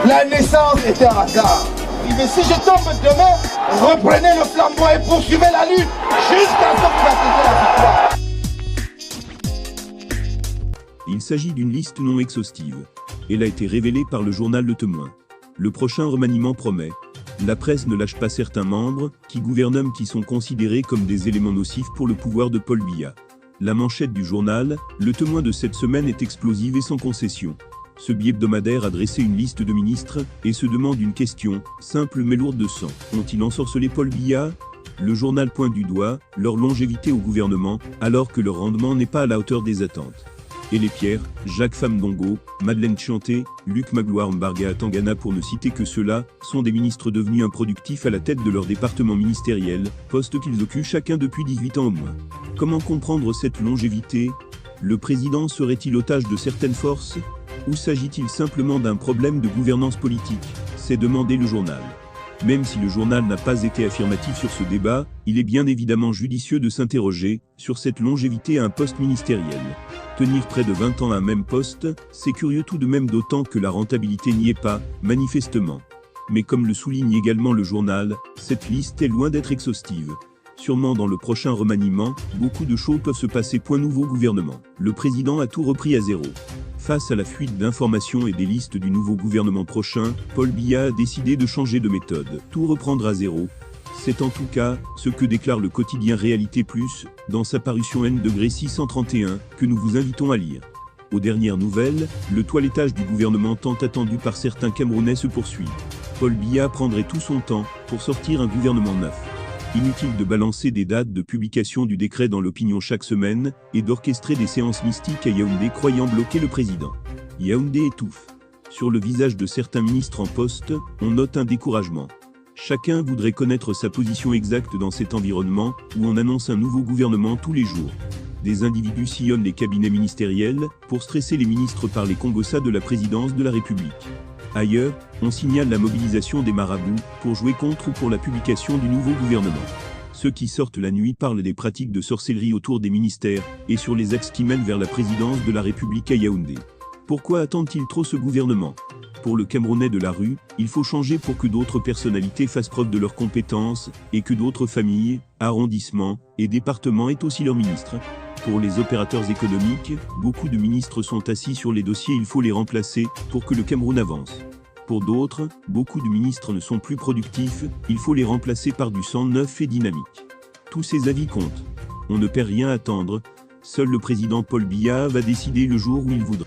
La naissance était un hasard. Il dit, si je tombe demain, reprenez le flambeau et poursuivez la lutte jusqu'à ce que vous atteigniez la victoire. Il s'agit d'une liste non exhaustive. Elle a été révélée par le journal Le Témoin. Le prochain remaniement promet. La presse ne lâche pas certains membres, qui gouvernent qui sont considérés comme des éléments nocifs pour le pouvoir de Paul Biya. La manchette du journal, Le Témoin de cette semaine est explosive et sans concession. Ce bi-hebdomadaire a dressé une liste de ministres, et se demande une question, simple mais lourde de sang. Ont-ils ensorcelé Paul Biya ? Le journal pointe du doigt leur longévité au gouvernement, alors que leur rendement n'est pas à la hauteur des attentes. Et les Pierre, Jacques Famdongo, Madeleine Chianté, Luc Magloire Mbarga Tangana pour ne citer que ceux-là, sont des ministres devenus improductifs à la tête de leur département ministériel, poste qu'ils occupent chacun depuis 18 ans au moins. Comment comprendre cette longévité ? Le président serait-il otage de certaines forces ? Ou s'agit-il simplement d'un problème de gouvernance politique ? C'est demandé le journal. Même si le journal n'a pas été affirmatif sur ce débat, il est bien évidemment judicieux de s'interroger sur cette longévité à un poste ministériel. Tenir près de 20 ans à un même poste, c'est curieux tout de même d'autant que la rentabilité n'y est pas, manifestement. Mais comme le souligne également le journal, cette liste est loin d'être exhaustive. Sûrement dans le prochain remaniement, beaucoup de choses peuvent se passer. Nouveau gouvernement. Le président a tout repris à zéro. Face à la fuite d'informations et des listes du nouveau gouvernement prochain, Paul Biya a décidé de changer de méthode. Tout reprendre à zéro. C'est en tout cas ce que déclare le quotidien Réalité Plus, dans sa parution N°631, que nous vous invitons à lire. Aux dernières nouvelles, le toilettage du gouvernement tant attendu par certains Camerounais se poursuit. Paul Biya prendrait tout son temps pour sortir un gouvernement neuf. Inutile de balancer des dates de publication du décret dans l'opinion chaque semaine, et d'orchestrer des séances mystiques à Yaoundé croyant bloquer le président. Yaoundé étouffe. Sur le visage de certains ministres en poste, on note un découragement. Chacun voudrait connaître sa position exacte dans cet environnement, où on annonce un nouveau gouvernement tous les jours. Des individus sillonnent les cabinets ministériels, pour stresser les ministres par les congossas de la présidence de la République. Ailleurs, on signale la mobilisation des marabouts, pour jouer contre ou pour la publication du nouveau gouvernement. Ceux qui sortent la nuit parlent des pratiques de sorcellerie autour des ministères, et sur les axes qui mènent vers la présidence de la République à Yaoundé. Pourquoi attendent-ils trop ce gouvernement ? Pour le Camerounais de la rue, il faut changer pour que d'autres personnalités fassent preuve de leurs compétences, et que d'autres familles, arrondissements et départements aient aussi leurs ministres. Pour les opérateurs économiques, beaucoup de ministres sont assis sur les dossiers, il faut les remplacer pour que le Cameroun avance. Pour d'autres, beaucoup de ministres ne sont plus productifs, il faut les remplacer par du sang neuf et dynamique. Tous ces avis comptent. On ne perd rien à attendre, seul le président Paul Biya va décider le jour où il voudra.